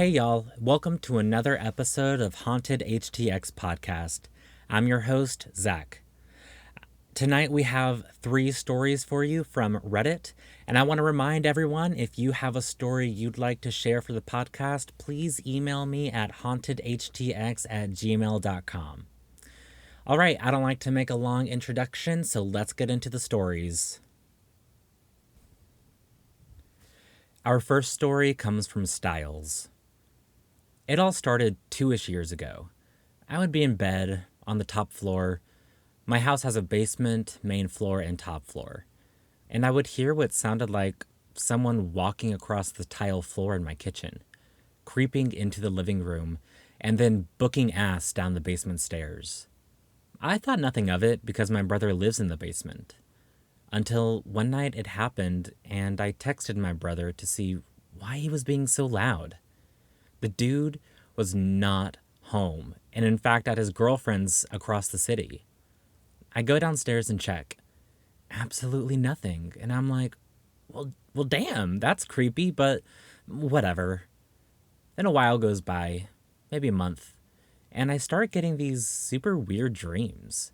Hey y'all, welcome to another episode of Haunted HTX Podcast. I'm your host, Zach. Tonight we have 3 stories for you from Reddit, and I want to remind everyone, if you have a story you'd like to share for the podcast, please email me at hauntedhtx@gmail.com. Alright, I don't like to make a long introduction, so let's get into the stories. Our first story comes from Stiles. It all started 2-ish years ago. I would be in bed on the top floor. My house has a basement, main floor, and top floor. And I would hear what sounded like someone walking across the tile floor in my kitchen, creeping into the living room, and then booking ass down the basement stairs. I thought nothing of it because my brother lives in the basement. Until one night it happened, and I texted my brother to see why he was being so loud. The dude was not home, and in fact at his girlfriend's across the city. I go downstairs and check. Absolutely nothing. And I'm like, well damn, that's creepy, but whatever. Then a while goes by, maybe a month, and I start getting these super weird dreams.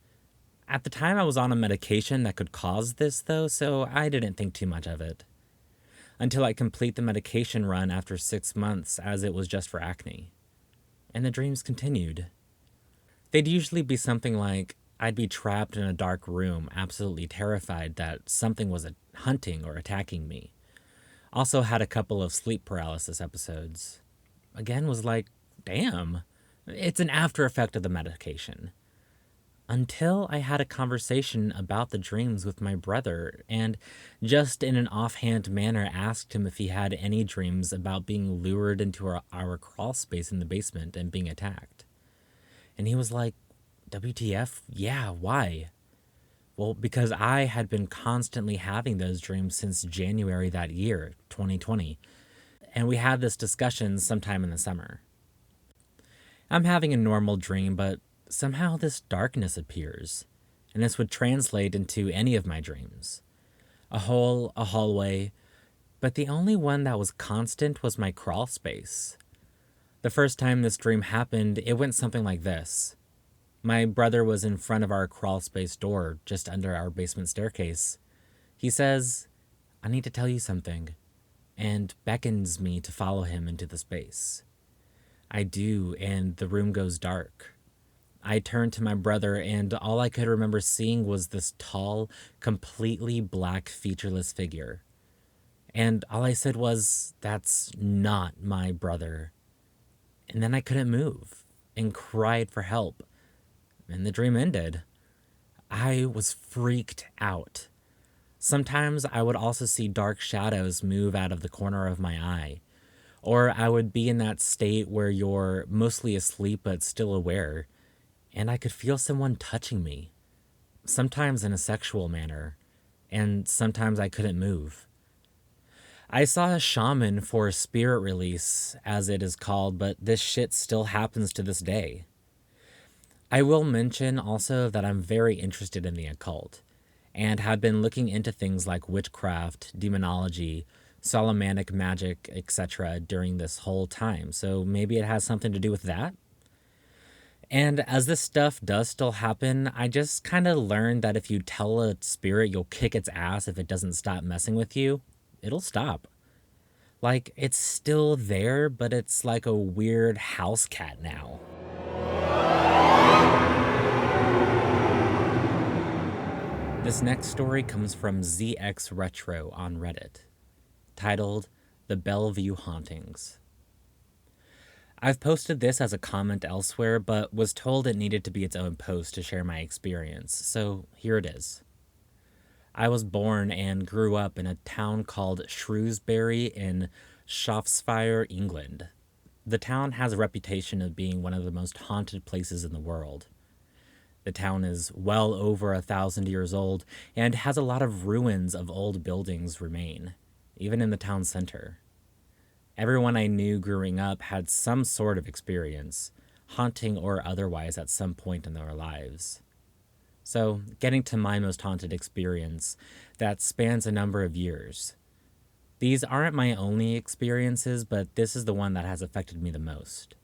At the time I was on a medication that could cause this though, so I didn't think too much of it. Until I complete the medication run after 6 months, as it was just for acne. And the dreams continued. They'd usually be something like I'd be trapped in a dark room, absolutely terrified that something was hunting or attacking me. Also had a couple of sleep paralysis episodes. Again, was like, damn, it's an after effect of the medication. Until I had a conversation about the dreams with my brother, and just in an offhand manner asked him if he had any dreams about being lured into our crawl space in the basement and being attacked. And he was like, WTF? Yeah, why? Well, because I had been constantly having those dreams since January that year, 2020, and we had this discussion sometime in the summer. I'm having a normal dream, but somehow this darkness appears, and this would translate into any of my dreams. A hole, a hallway, but the only one that was constant was my crawl space. The first time this dream happened, it went something like this. My brother was in front of our crawl space door, just under our basement staircase. He says, I need to tell you something, and beckons me to follow him into the space. I do, and the room goes dark. I turned to my brother, and all I could remember seeing was this tall, completely black, featureless figure. And all I said was, that's not my brother. And then I couldn't move, and cried for help. And the dream ended. I was freaked out. Sometimes I would also see dark shadows move out of the corner of my eye. Or I would be in that state where you're mostly asleep but still aware, and I could feel someone touching me, sometimes in a sexual manner, and sometimes I couldn't move. I saw a shaman for spirit release, as it is called, but this shit still happens to this day. I will mention also that I'm very interested in the occult, and have been looking into things like witchcraft, demonology, Solomonic magic, etc. during this whole time, so maybe it has something to do with that? And as this stuff does still happen, I just kind of learned that if you tell a spirit you'll kick its ass if it doesn't stop messing with you, it'll stop. Like, it's still there, but it's like a weird house cat now. This next story comes from MegaZXretro on Reddit, titled The Bellevue Hauntings. I've posted this as a comment elsewhere, but was told it needed to be its own post to share my experience, so here it is. I was born and grew up in a town called Shrewsbury in Shropshire, England. The town has a reputation of being one of the most haunted places in the world. The town is well over 1,000 years old and has a lot of ruins of old buildings remain, even in the town center. Everyone I knew growing up had some sort of experience, haunting or otherwise, at some point in their lives. So, getting to my most haunted experience, that spans a number of years. These aren't my only experiences, but this is the one that has affected me the most.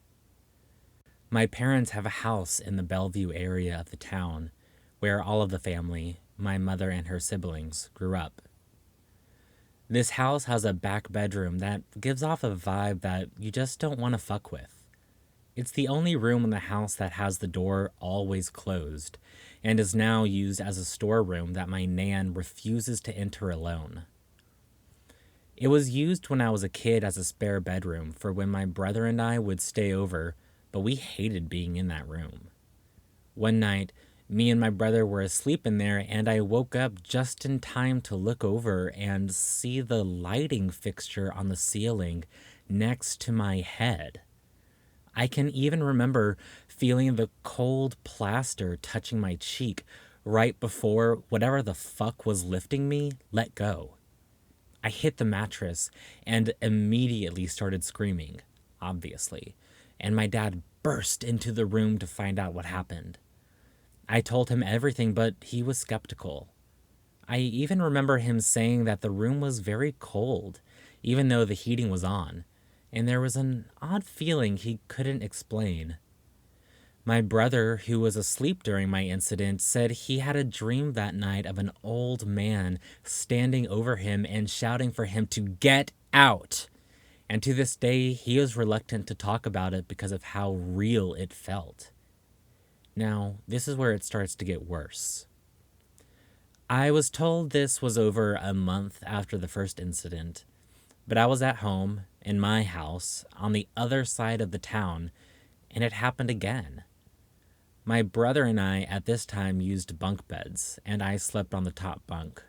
My parents have a house in the Bellevue area of the town where all of the family, my mother and her siblings, grew up. This house has a back bedroom that gives off a vibe that you just don't want to fuck with. It's the only room in the house that has the door always closed and is now used as a storeroom that my nan refuses to enter alone. It was used when I was a kid as a spare bedroom for when my brother and I would stay over, but we hated being in that room. One night, me and my brother were asleep in there, and I woke up just in time to look over and see the lighting fixture on the ceiling next to my head. I can even remember feeling the cold plaster touching my cheek right before whatever the fuck was lifting me let go. I hit the mattress and immediately started screaming, obviously, and my dad burst into the room to find out what happened. I told him everything, but he was skeptical. I even remember him saying that the room was very cold, even though the heating was on, and there was an odd feeling he couldn't explain. My brother, who was asleep during my incident, said he had a dream that night of an old man standing over him and shouting for him to get out. And to this day, he is reluctant to talk about it because of how real it felt. Now, this is where it starts to get worse. I was told this was over a month after the first incident, but I was at home, in my house, on the other side of the town, and it happened again. My brother and I at this time used bunk beds, and I slept on the top bunk.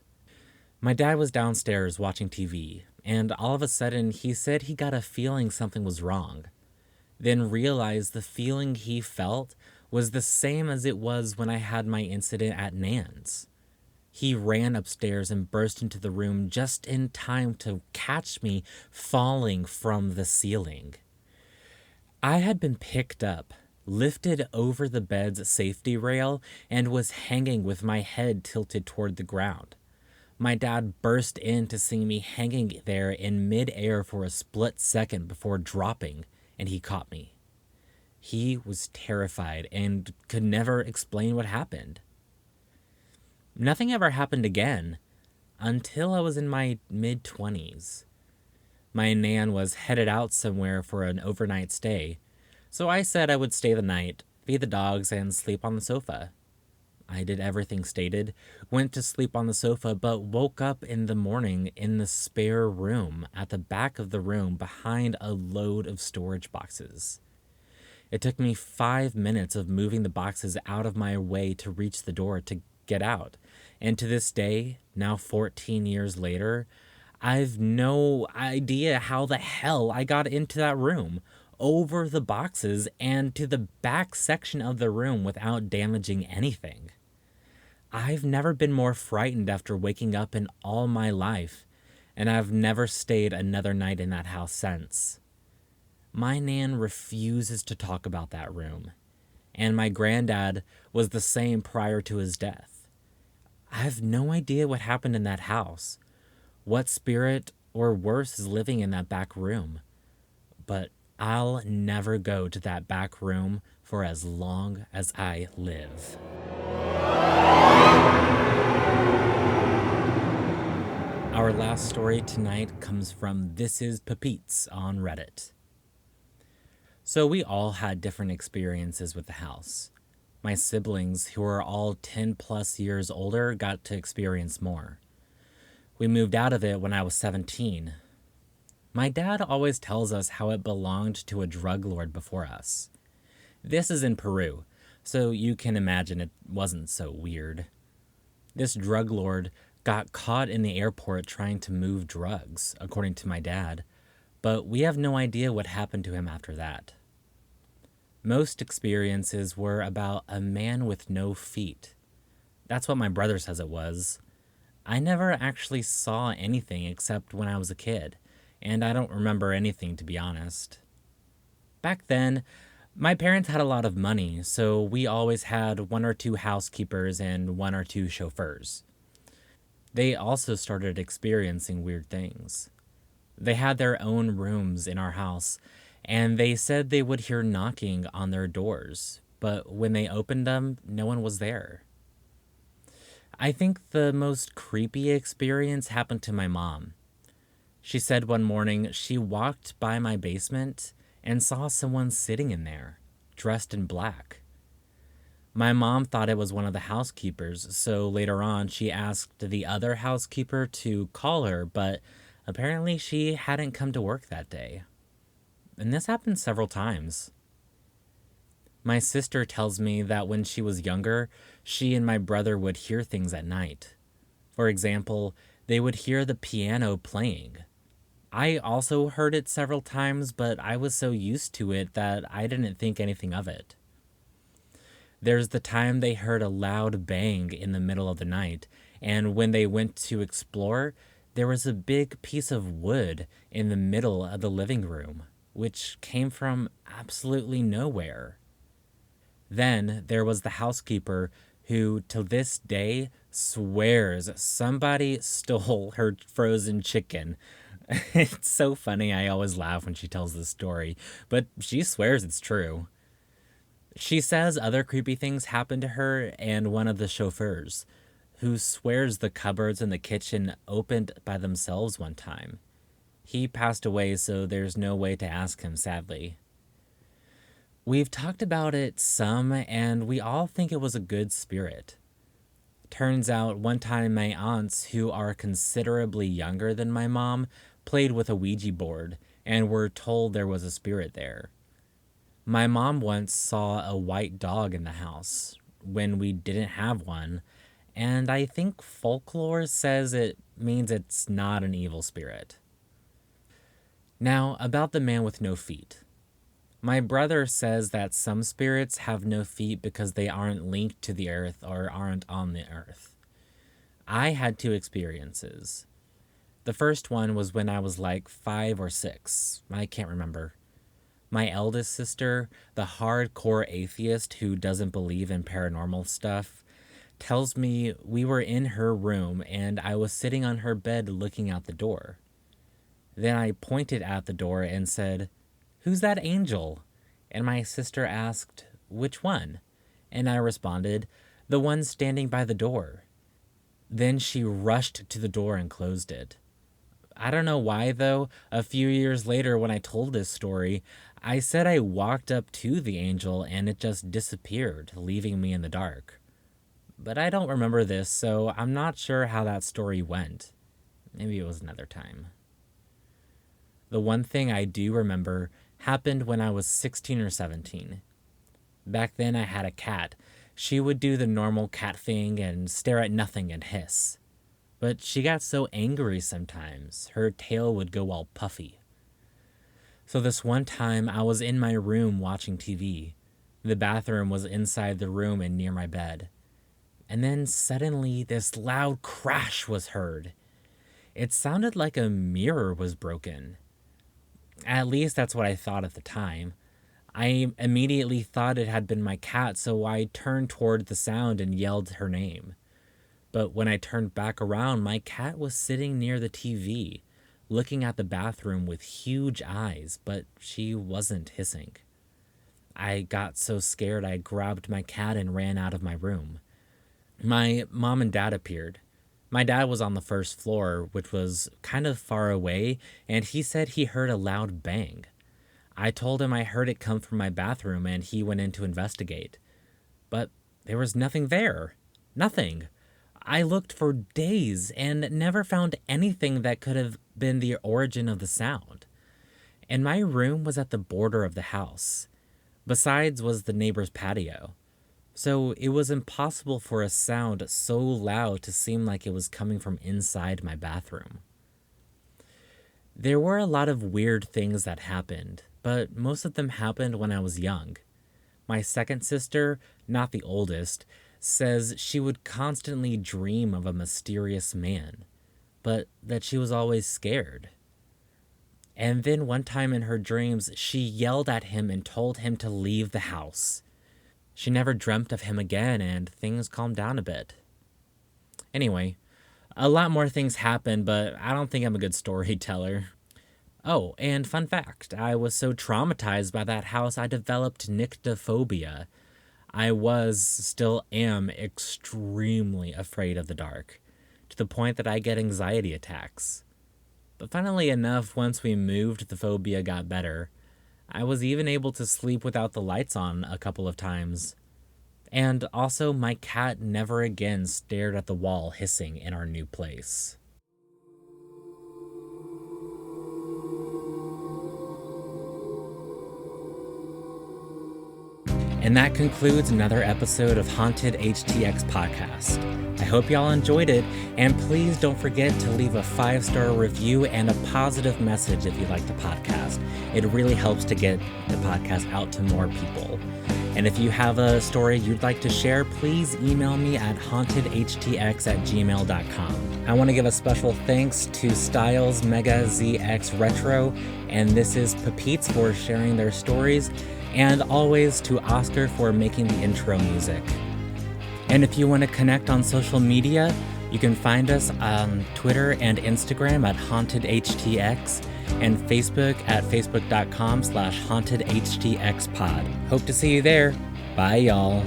My dad was downstairs watching TV, and all of a sudden he said he got a feeling something was wrong, then realized the feeling he felt was the same as it was when I had my incident at Nan's. He ran upstairs and burst into the room just in time to catch me falling from the ceiling. I had been picked up, lifted over the bed's safety rail, and was hanging with my head tilted toward the ground. My dad burst in to see me hanging there in midair for a split second before dropping, and he caught me. He was terrified and could never explain what happened. Nothing ever happened again until I was in my mid-20s. My nan was headed out somewhere for an overnight stay, so I said I would stay the night, feed the dogs, and sleep on the sofa. I did everything stated, went to sleep on the sofa, but woke up in the morning in the spare room at the back of the room behind a load of storage boxes. It took me 5 minutes of moving the boxes out of my way to reach the door to get out. And to this day, now 14 years later, I've no idea how the hell I got into that room, over the boxes, and to the back section of the room without damaging anything. I've never been more frightened after waking up in all my life, and I've never stayed another night in that house since. My nan refuses to talk about that room, and my granddad was the same prior to his death. I have no idea what happened in that house, what spirit or worse is living in that back room, but I'll never go to that back room for as long as I live. Our last story tonight comes from Thisispepits on Reddit. So we all had different experiences with the house. My siblings, who are all 10 plus years older, got to experience more. We moved out of it when I was 17. My dad always tells us how it belonged to a drug lord before us. This is in Peru, so you can imagine it wasn't so weird. This drug lord got caught in the airport trying to move drugs, according to my dad, but we have no idea what happened to him after that. Most experiences were about a man with no feet. That's what my brother says it was. I never actually saw anything except when I was a kid, and I don't remember anything, to be honest. Back then, my parents had a lot of money, so we always had 1 or 2 housekeepers and 1 or 2 chauffeurs. They also started experiencing weird things. They had their own rooms in our house, and they said they would hear knocking on their doors, but when they opened them, no one was there. I think the most creepy experience happened to my mom. She said one morning she walked by my basement and saw someone sitting in there, dressed in black. My mom thought it was one of the housekeepers, so later on she asked the other housekeeper to call her, but apparently she hadn't come to work that day. And this happened several times. My sister tells me that when she was younger, she and my brother would hear things at night. For example, they would hear the piano playing. I also heard it several times, but I was so used to it that I didn't think anything of it. There's the time they heard a loud bang in the middle of the night, and when they went to explore, there was a big piece of wood in the middle of the living room, which came from absolutely nowhere. Then there was the housekeeper who, to this day, swears somebody stole her frozen chicken. It's so funny. I always laugh when she tells this story, but she swears it's true. She says other creepy things happened to her and one of the chauffeurs, who swears the cupboards in the kitchen opened by themselves one time. He passed away, so there's no way to ask him, sadly. We've talked about it some, and we all think it was a good spirit. Turns out one time my aunts, who are considerably younger than my mom, played with a Ouija board and were told there was a spirit there. My mom once saw a white dog in the house when we didn't have one, and I think folklore says it means it's not an evil spirit. Now, about the man with no feet. My brother says that some spirits have no feet because they aren't linked to the earth or aren't on the earth. I had two experiences. The first one was when I was like 5 or 6. I can't remember. My eldest sister, the hardcore atheist who doesn't believe in paranormal stuff, tells me we were in her room and I was sitting on her bed looking out the door. Then I pointed at the door and said, "Who's that angel?" And my sister asked, "Which one?" And I responded, "The one standing by the door." Then she rushed to the door and closed it. I don't know why, though. A few years later, when I told this story, I said I walked up to the angel and it just disappeared, leaving me in the dark. But I don't remember this, so I'm not sure how that story went. Maybe it was another time. The one thing I do remember happened when I was 16 or 17. Back then, I had a cat. She would do the normal cat thing and stare at nothing and hiss. But she got so angry sometimes, her tail would go all puffy. So this one time, I was in my room watching TV. The bathroom was inside the room and near my bed. And then suddenly, this loud crash was heard. It sounded like a mirror was broken. At least that's what I thought at the time. I immediately thought it had been my cat, so I turned toward the sound and yelled her name. But when I turned back around, my cat was sitting near the TV, looking at the bathroom with huge eyes, but she wasn't hissing. I got so scared I grabbed my cat and ran out of my room. My mom and dad appeared. My dad was on the first floor, which was kind of far away, and he said he heard a loud bang. I told him I heard it come from my bathroom, and he went in to investigate. But there was nothing there. Nothing. I looked for days and never found anything that could have been the origin of the sound. And my room was at the border of the house. Besides was the neighbor's patio. So it was impossible for a sound so loud to seem like it was coming from inside my bathroom. There were a lot of weird things that happened, but most of them happened when I was young. My second sister, not the oldest, says she would constantly dream of a mysterious man, but that she was always scared. And then one time in her dreams, she yelled at him and told him to leave the house. She never dreamt of him again, and things calmed down a bit. Anyway, a lot more things happened, but I don't think I'm a good storyteller. Oh, and fun fact, I was so traumatized by that house I developed nyctophobia. Still am extremely afraid of the dark, to the point that I get anxiety attacks. But funnily enough, once we moved, the phobia got better. I was even able to sleep without the lights on a couple of times. And also, my cat never again stared at the wall hissing in our new place. And that concludes another episode of Haunted HTX Podcast. I hope y'all enjoyed it, and please don't forget to leave a 5-star review and a positive message if you like the podcast. It really helps to get the podcast out to more people. And if you have a story you'd like to share, please email me at hauntedhtx@gmail.com. I want to give a special thanks to Stiles, MegaZXretro, and Thisispepits for sharing their stories, and always to Oscar for making the intro music. And if you want to connect on social media, you can find us on Twitter and Instagram at hauntedhtx, and Facebook at facebook.com/hauntedhtxpod. Hope to see you there. Bye, y'all.